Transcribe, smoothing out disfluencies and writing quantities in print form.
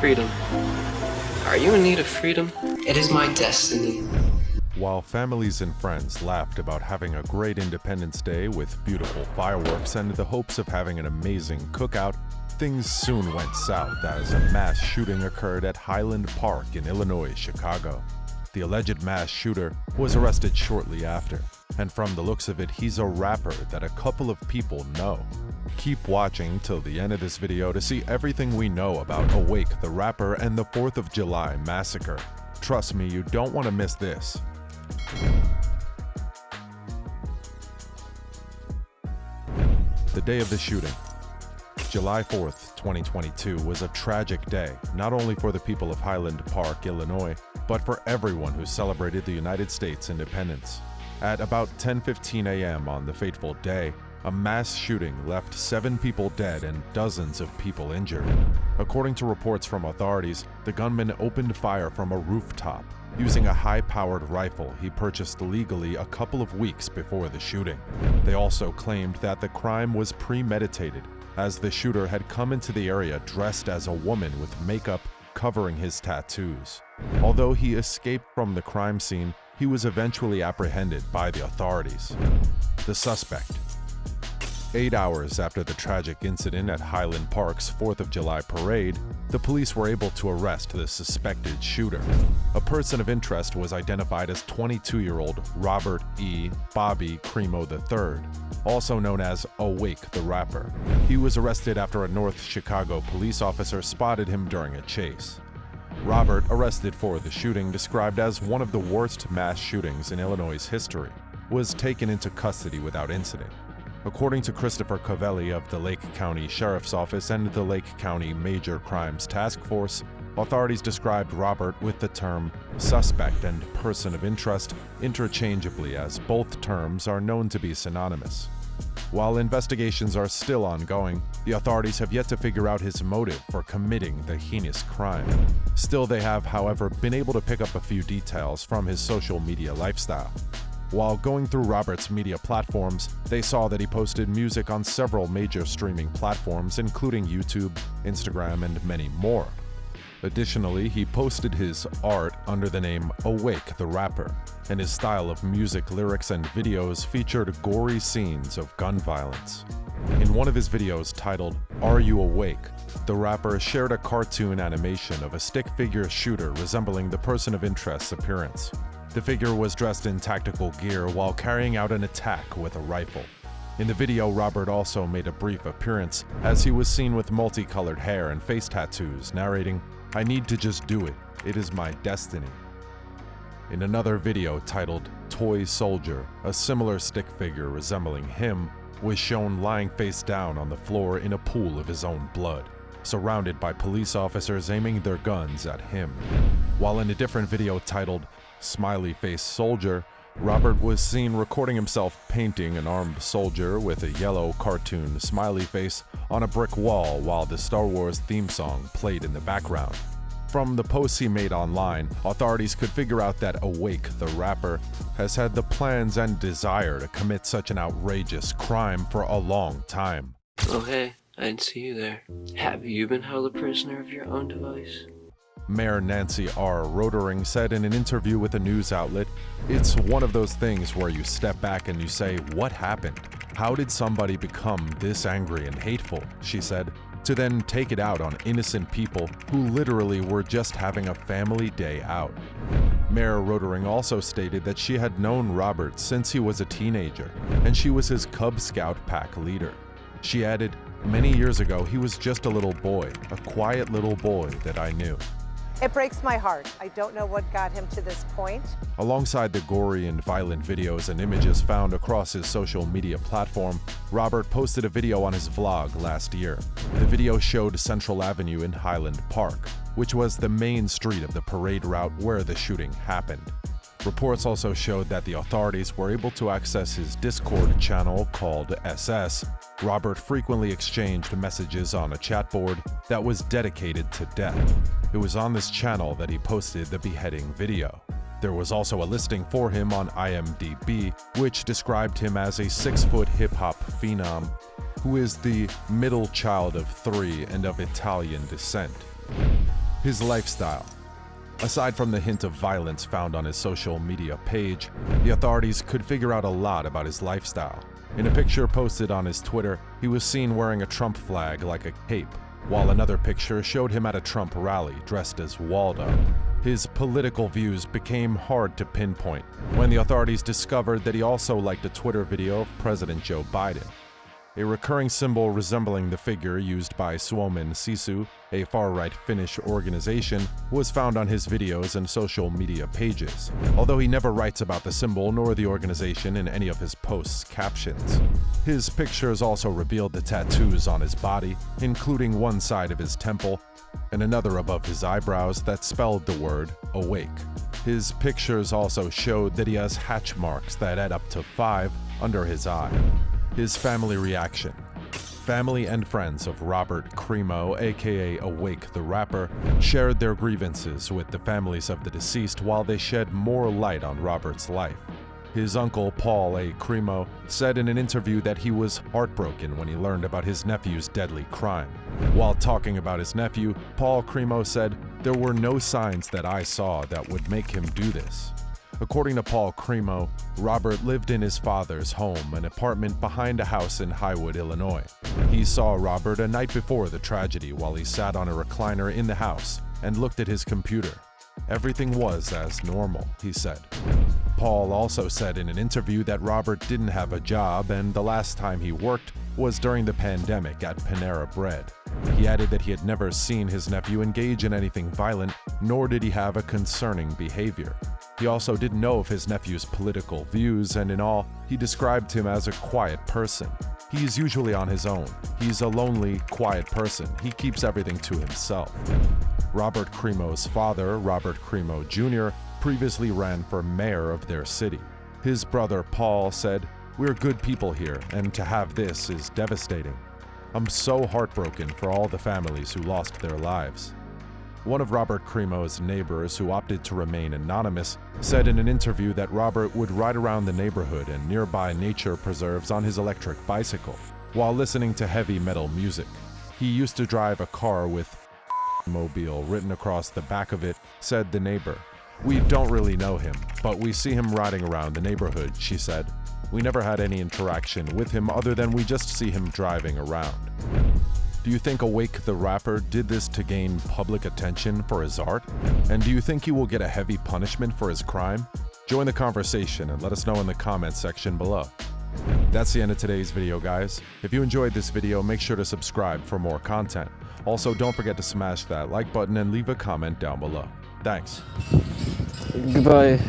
Freedom. Are you in need of freedom? It is my destiny. While families and friends laughed about having a great Independence Day with beautiful fireworks and the hopes of having an amazing cookout, things soon went south as a mass shooting occurred at Highland Park in Illinois, Chicago. The alleged mass shooter was arrested shortly after, and from the looks of it, he's a rapper that a couple of people know. Keep watching till the end of this video to see everything we know about Awake the rapper and the 4th of July massacre. Trust me, you don't want to miss this. The day of the shooting. July 4th, 2022 was a tragic day, not only for the people of Highland Park, Illinois, but for everyone who celebrated the United States independence. At about 10:15 a.m. on the fateful day, a mass shooting left 7 people dead and dozens of people injured. According to reports from authorities, the gunman opened fire from a rooftop using a high-powered rifle he purchased legally a couple of weeks before the shooting. They also claimed that the crime was premeditated, as the shooter had come into the area dressed as a woman with makeup covering his tattoos. Although he escaped from the crime scene, he was eventually apprehended by the authorities. The suspect. 8 hours after the tragic incident at Highland Park's 4th of July parade, the police were able to arrest the suspected shooter. A person of interest was identified as 22-year-old Robert Bobby Crimo III, also known as Awake the rapper. He was arrested after a North Chicago police officer spotted him during a chase. Robert, arrested for the shooting described as one of the worst mass shootings in Illinois' history, was taken into custody without incident. According to Christopher Covelli of the Lake County Sheriff's Office and the Lake County Major Crimes Task Force, authorities described Robert with the term suspect and person of interest interchangeably, as both terms are known to be synonymous. While investigations are still ongoing, the authorities have yet to figure out his motive for committing the heinous crime. Still, they have, however, been able to pick up a few details from his social media lifestyle. While going through Robert's media platforms, they saw that he posted music on several major streaming platforms, including YouTube, Instagram, and many more. Additionally, he posted his art under the name Awake the Rapper, and his style of music, lyrics, and videos featured gory scenes of gun violence. In one of his videos titled, "Are You Awake?", the rapper shared a cartoon animation of a stick figure shooter resembling the person of interest's appearance. The figure was dressed in tactical gear while carrying out an attack with a rifle. In the video, Robert also made a brief appearance as he was seen with multicolored hair and face tattoos, narrating, "I need to just do it. It is my destiny." In another video titled Toy Soldier, a similar stick figure resembling him was shown lying face down on the floor in a pool of his own blood, surrounded by police officers aiming their guns at him. While in a different video titled Smiley Face Soldier, Robert was seen recording himself painting an armed soldier with a yellow cartoon smiley face on a brick wall while the Star Wars theme song played in the background. From the posts he made online, authorities could figure out that Awake the rapper has had the plans and desire to commit such an outrageous crime for a long time. Oh hey, I didn't see you there. Have you been held a prisoner of your own device? Mayor Nancy R. Rotering said in an interview with a news outlet, "It's one of those things where you step back and you say, what happened? How did somebody become this angry and hateful?" she said, to then take it out on innocent people who literally were just having a family day out. Mayor Rotering also stated that she had known Robert since he was a teenager, and she was his Cub Scout pack leader. She added, "Many years ago, he was just a little boy, a quiet little boy that I knew." It breaks my heart. I don't know what got him to this point. Alongside the gory and violent videos and images found across his social media platform, Robert posted a video on his vlog last year. The video showed Central Avenue in Highland Park, which was the main street of the parade route where the shooting happened. Reports also showed that the authorities were able to access his Discord channel called SS. Robert frequently exchanged messages on a chat board that was dedicated to death. It was on this channel that he posted the beheading video. There was also a listing for him on IMDb, which described him as a 6-foot hip-hop phenom who is the middle child of 3 and of Italian descent. His lifestyle. Aside from the hint of violence found on his social media page, the authorities could figure out a lot about his lifestyle. In a picture posted on his Twitter, he was seen wearing a Trump flag like a cape, while another picture showed him at a Trump rally dressed as Waldo. His political views became hard to pinpoint when the authorities discovered that he also liked a Twitter video of President Joe Biden. A recurring symbol resembling the figure used by Suomen Sisu, a far-right Finnish organization, was found on his videos and social media pages, although he never writes about the symbol nor the organization in any of his posts' captions. His pictures also revealed the tattoos on his body, including one side of his temple and another above his eyebrows that spelled the word awake. His pictures also showed that he has hatch marks that add up to 5 under his eye. His family reaction. Family and friends of Robert Crimo, aka Awake the Rapper, shared their grievances with the families of the deceased while they shed more light on Robert's life. His uncle, Paul A. Crimo, said in an interview that he was heartbroken when he learned about his nephew's deadly crime. While talking about his nephew, Paul Crimo said, "There were no signs that I saw that would make him do this." According to Paul Crimo, Robert lived in his father's home, an apartment behind a house in Highwood, Illinois. He saw Robert a night before the tragedy while he sat on a recliner in the house and looked at his computer. Everything was as normal, he said. Paul also said in an interview that Robert didn't have a job and the last time he worked was during the pandemic at Panera Bread. He added that he had never seen his nephew engage in anything violent, nor did he have a concerning behavior. He also didn't know of his nephew's political views, and in all, he described him as a quiet person. He's usually on his own. He's a lonely, quiet person. He keeps everything to himself. Robert Crimo's father, Robert Crimo Jr., previously ran for mayor of their city. His brother Paul said, "We're good people here, and to have this is devastating. I'm so heartbroken for all the families who lost their lives." One of Robert Crimo's neighbors, who opted to remain anonymous, said in an interview that Robert would ride around the neighborhood and nearby nature preserves on his electric bicycle while listening to heavy metal music. He used to drive a car with mobile written across the back of it, said the neighbor. "We don't really know him, but we see him riding around the neighborhood," she said. "We never had any interaction with him other than we just see him driving around." Do you think Awake the Rapper did this to gain public attention for his art? And do you think he will get a heavy punishment for his crime? Join the conversation and let us know in the comments section below. That's the end of today's video, guys. If you enjoyed this video, make sure to subscribe for more content. Also, don't forget to smash that like button and leave a comment down below. Thanks. Goodbye.